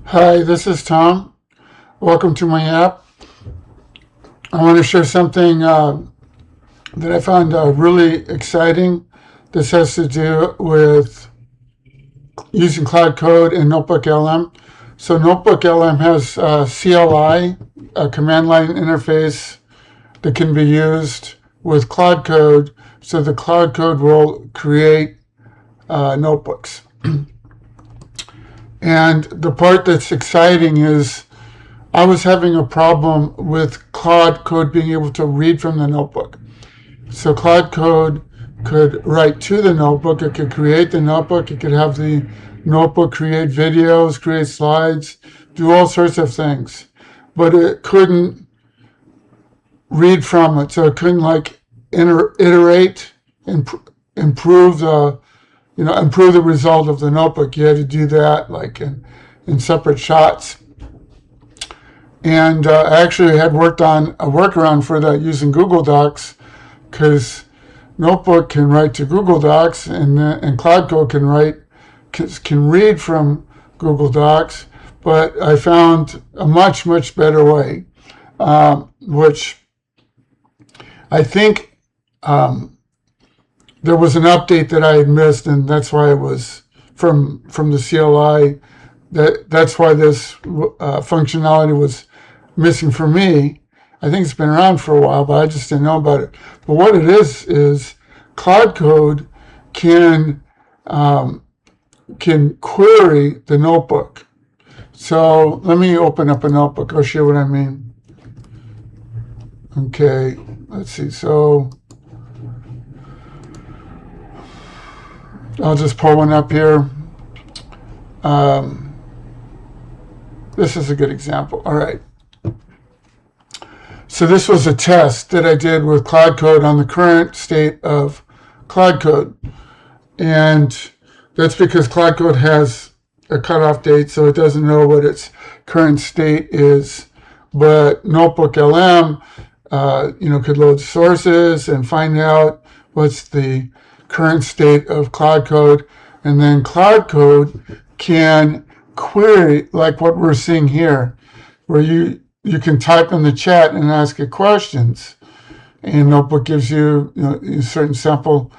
Hi, this is Tom. Welcome to my app. I want to share something that I found really exciting. This has to do with using Claude Code and NotebookLM. So NotebookLM has CLI, a command line interface that can be used with Claude Code. So the Claude Code will create notebooks. And the part that's exciting is I was having a problem with Claude Code being able to read from the notebook. So Claude Code could write to the notebook, it could create the notebook, it could have the notebook create videos, create slides, do all sorts of things. But it couldn't read from it, so it couldn't like iterate, improve the result of the notebook. You had to do that like in separate shots. And I actually had worked on a workaround for that using Google Docs, because Notebook can write to Google Docs, and Claude Code can read from Google Docs. But I found a much better way, which I think there was an update that I had missed, and that's why it was from the CLI. That's why this functionality was missing for me. I think it's been around for a while, but I just didn't know about it. But what it is Claude Code can query the notebook. So let me open up a notebook. I'll show you what I mean. Okay, let's see. So I'll just pull one up here. This is a good example. All right. So this was a test that I did with Claude Code on the current state of Claude Code. And that's because Claude Code has a cutoff date, so it doesn't know what its current state is. But NotebookLM, could load sources and find out what's the current state of Claude Code. And then Claude Code can query, like what we're seeing here, where you can type in the chat and ask it questions. And Notebook gives you, certain simple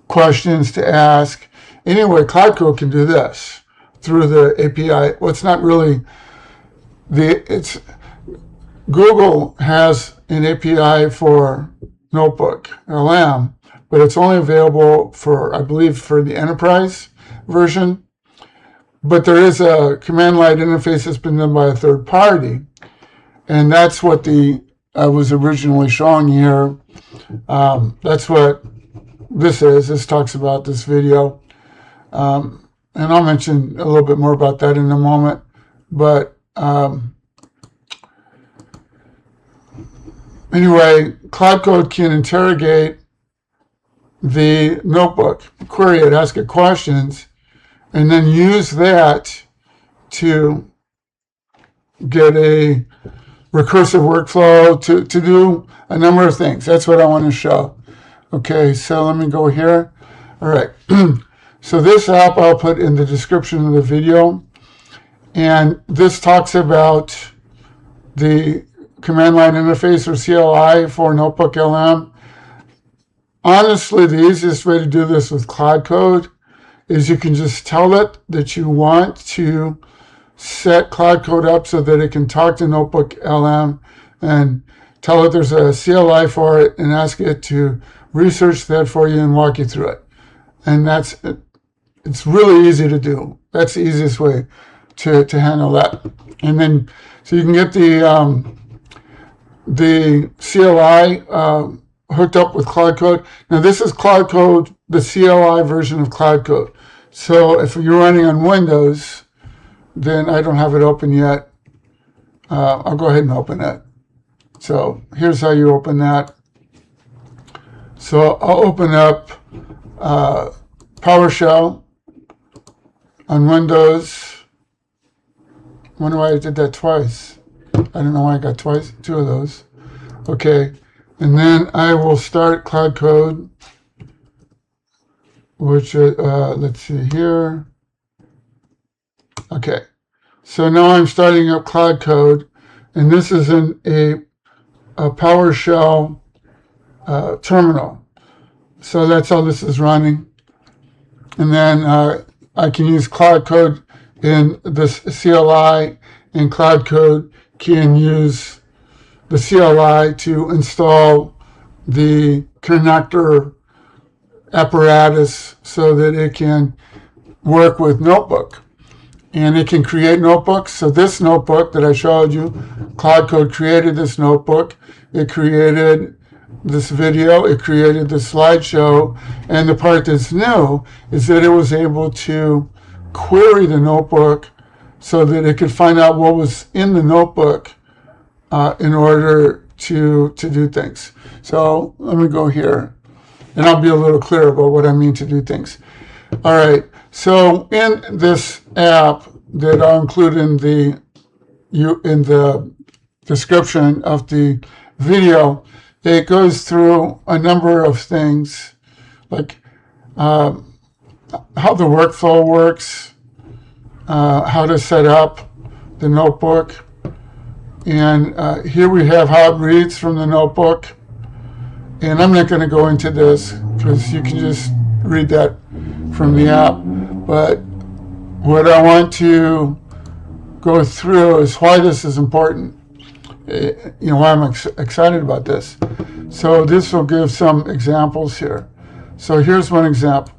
questions to ask. Anyway, Claude Code can do this through the API. Well, it's not really Google has an API for NotebookLM, but it's only available for, I believe, for the enterprise version. But there is a command line interface that's been done by a third party. And that's what I was originally showing here. That's what this is. This talks about this video. And I'll mention a little bit more about that in a moment. But anyway, Claude Code can interrogate the notebook, query it, ask it questions, and then use that to get a recursive workflow to do a number of things. That's what I want to show. Okay, so let me go here. All right. So this app I'll put in the description of the video. And this talks about the command line interface, or CLI, for NotebookLM. Honestly, the easiest way to do this with Claude Code is you can just tell it that you want to set Claude Code up so that it can talk to NotebookLM, and tell it there's a CLI for it, and ask it to research that for you and walk you through it. And it's really easy to do. That's the easiest way to handle that. And then, so you can get the CLI hooked up with Claude Code. Now this is Claude Code, the CLI version of Claude Code. So if you're running on Windows, then I don't have it open yet. I'll go ahead and open it. So here's how you open that. So I'll open up PowerShell on Windows. I wonder why I did that twice. I don't know why I got two of those. Okay, and then I will start Claude Code, which let's see here. Okay, So now I'm starting up Claude Code, and this is a PowerShell terminal. So that's how this is running. And then I can use Claude Code in this CLI, and Claude Code can use the CLI to install the connector apparatus so that it can work with Notebook. And it can create notebooks. So this notebook that I showed you, Claude Code created this notebook. It created this video. It created the slideshow. And the part that's new is that it was able to query the notebook so that it could find out what was in the notebook in order to do things. So let me go here, and I'll be a little clearer about what I mean to do things. All right, so in this app that I'll include in the description of the video, it goes through a number of things, like how the workflow works, how to set up the notebook, and here we have how it reads from the notebook. And I'm not going to go into this because you can just read that from the app. But what I want to go through is why this is important. Why I'm excited about this. So this will give some examples here. So here's one example.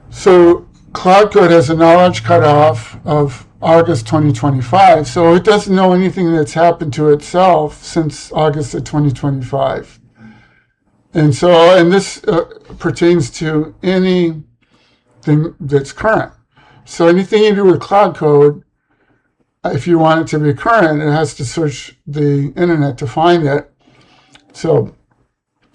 So Claude Code has a knowledge cutoff of August 2025. So it doesn't know anything that's happened to itself since August of 2025. And so, and this pertains to anything that's current. So anything you do with Claude Code, if you want it to be current, it has to search the internet to find it. So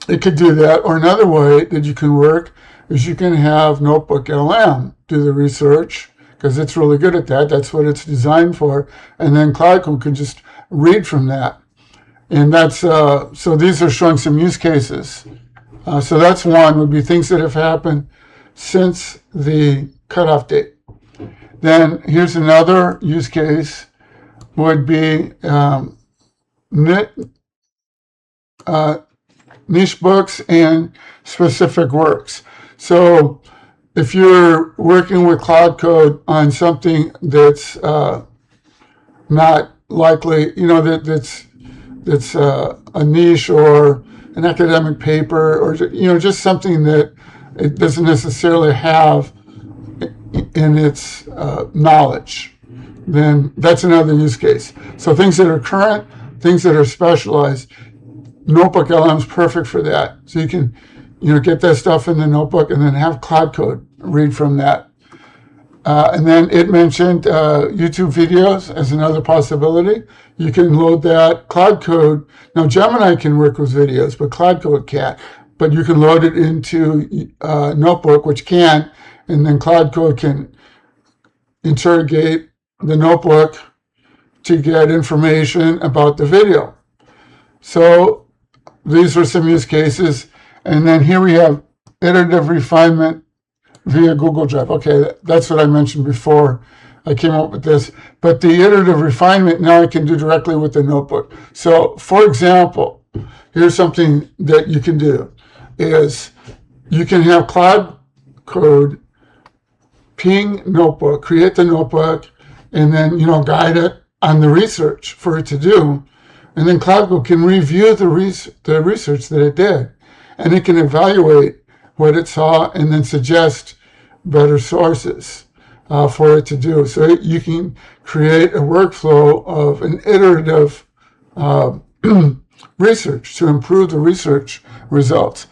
it could do that. Or another way that you can work is you can have NotebookLM do the research, because it's really good at that. That's what it's designed for. And then Claude Code can just read from that. And that's, so these are showing some use cases. So that's one, would be things that have happened since the cutoff date. Then here's another use case, would be niche books and specific works. So if you're working with Claude Code on something that's not likely, that's a niche or an academic paper, or just something that it doesn't necessarily have in its knowledge, then that's another use case. So things that are current, things that are specialized, NotebookLM is perfect for that. So you can get that stuff in the notebook and then have Claude Code read from that. And then it mentioned YouTube videos as another possibility. You can load that. Claude Code, now Gemini can work with videos, but Claude Code can't. But you can load it into Notebook, which can, and then Claude Code can interrogate the notebook to get information about the video. So these are some use cases. And then here we have iterative refinement via Google Drive. Okay, that's what I mentioned before I came up with this. But the iterative refinement now I can do directly with the notebook. So for example, here's something that you can do, is you can have Claude Code ping notebook, create the notebook, and then guide it on the research for it to do. And then Claude Code can review the research that it did. And it can evaluate what it saw and then suggest better sources for it to do. So you can create a workflow of an iterative research to improve the research results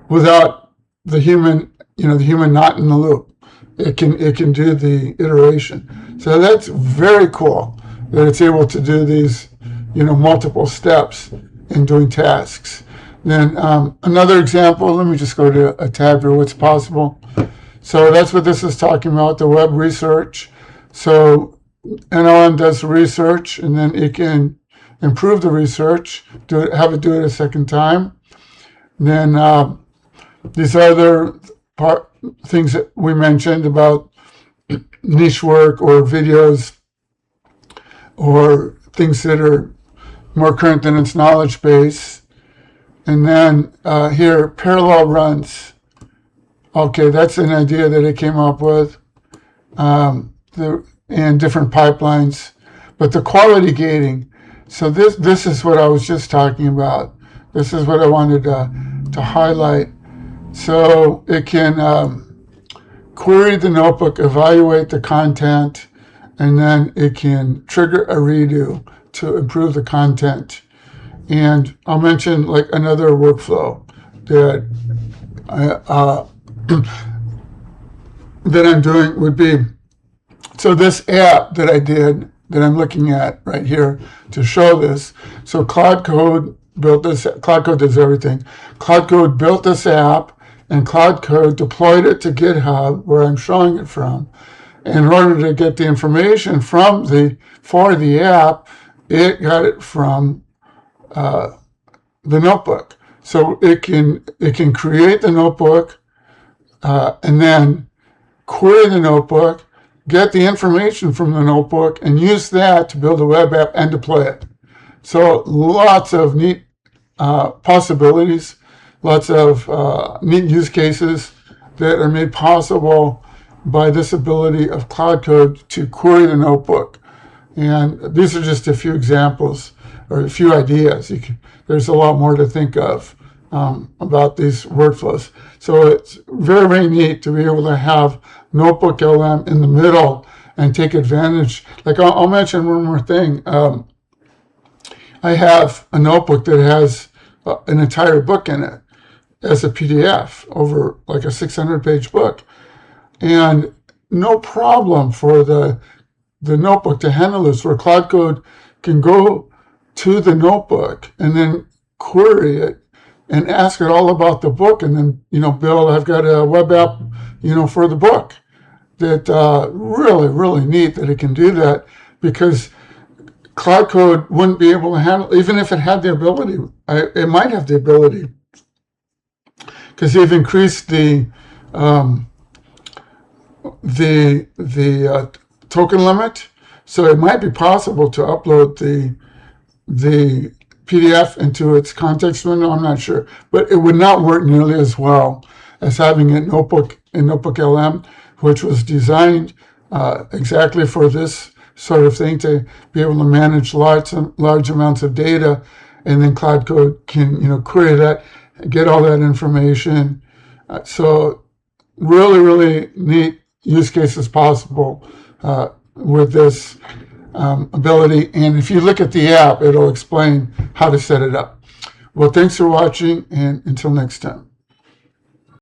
without the human, the human not in the loop. It can do the iteration. So that's very cool that it's able to do these, multiple steps in doing tasks. Then another example, let me just go to a tab here, what's possible. So that's what this is talking about, the web research. So NLM does the research, and then it can improve the research, have it do it a second time. And then these other things that we mentioned about niche work or videos or things that are more current than its knowledge base. And then here, parallel runs. Okay, that's an idea that it came up with, and different pipelines. But the quality gating, so this is what I was just talking about. This is what I wanted to highlight. So it can query the notebook, evaluate the content, and then it can trigger a redo to improve the content. And I'll mention like another workflow that that I'm doing would be, so this app that I did, that I'm looking at right here to show this. So Claude Code built this. Claude Code does everything. Claude Code built this app, and Claude Code deployed it to GitHub, where I'm showing it from. And in order to get the information for the app, it got it from the notebook. So it can create the notebook and then query the notebook, get the information from the notebook, and use that to build a web app and deploy it. So lots of neat possibilities, lots of neat use cases that are made possible by this ability of Claude Code to query the notebook. And these are just a few examples or a few ideas. There's a lot more to think of about these workflows. So it's very, very neat to be able to have NotebookLM in the middle and take advantage. Like I'll mention one more thing. I have a notebook that has an entire book in it as a PDF over like a 600-page book. And no problem for the notebook to handle this, where Claude Code can go to the notebook and then query it and ask it all about the book, and then, Bill, I've got a web app, for the book. That really, really neat that it can do that, because Claude Code wouldn't be able to handle, even if it had the ability. It might have the ability, because they've increased the token limit, so it might be possible to upload the PDF into its context window. I'm not sure, but it would not work nearly as well as having a notebook in NotebookLM, which was designed exactly for this sort of thing, to be able to manage large amounts of data, and then Claude Code can query that, get all that information. So really, really neat use cases possible with this ability. And if you look at the app, it'll explain how to set it up. Well, thanks for watching, and until next time.